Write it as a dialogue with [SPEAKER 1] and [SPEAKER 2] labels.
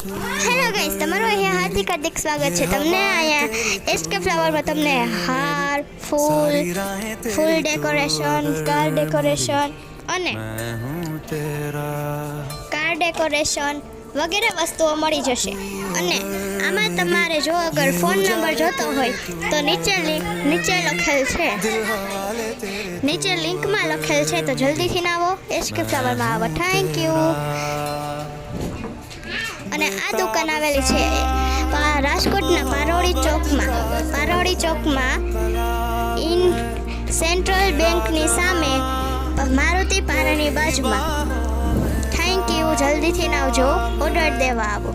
[SPEAKER 1] Hello guys, તમારું અહીંયા હાર્દિક હાર્દિક સ્વાગત છે. તમને અહીંયા એસકે ફ્લાવરમાં તમને હાર, ફૂલ ડેકોરેશન, કાર ડેકોરેશન અને કાર ડેકોરેશન વગેરે વસ્તુઓ મળી જશે. અને આમાં તમારે જો અગર ફોન નંબર જોતો હોય તો નીચે લખેલ છે, નીચે લિંકમાં લખેલ છે, તો જલ્દીથી આવો, એસકે ફ્લાવરમાં આવો. Thank you. અને આ દુકાન આવેલી છે રાજકોટના પારોડી ચોકમાં ઇન સેન્ટ્રલ બેંકની સામે મારુતિ પારાની બાજુમાં. Thank you. જલ્દીથી આવજો, ઓર્ડર દેવા આવો.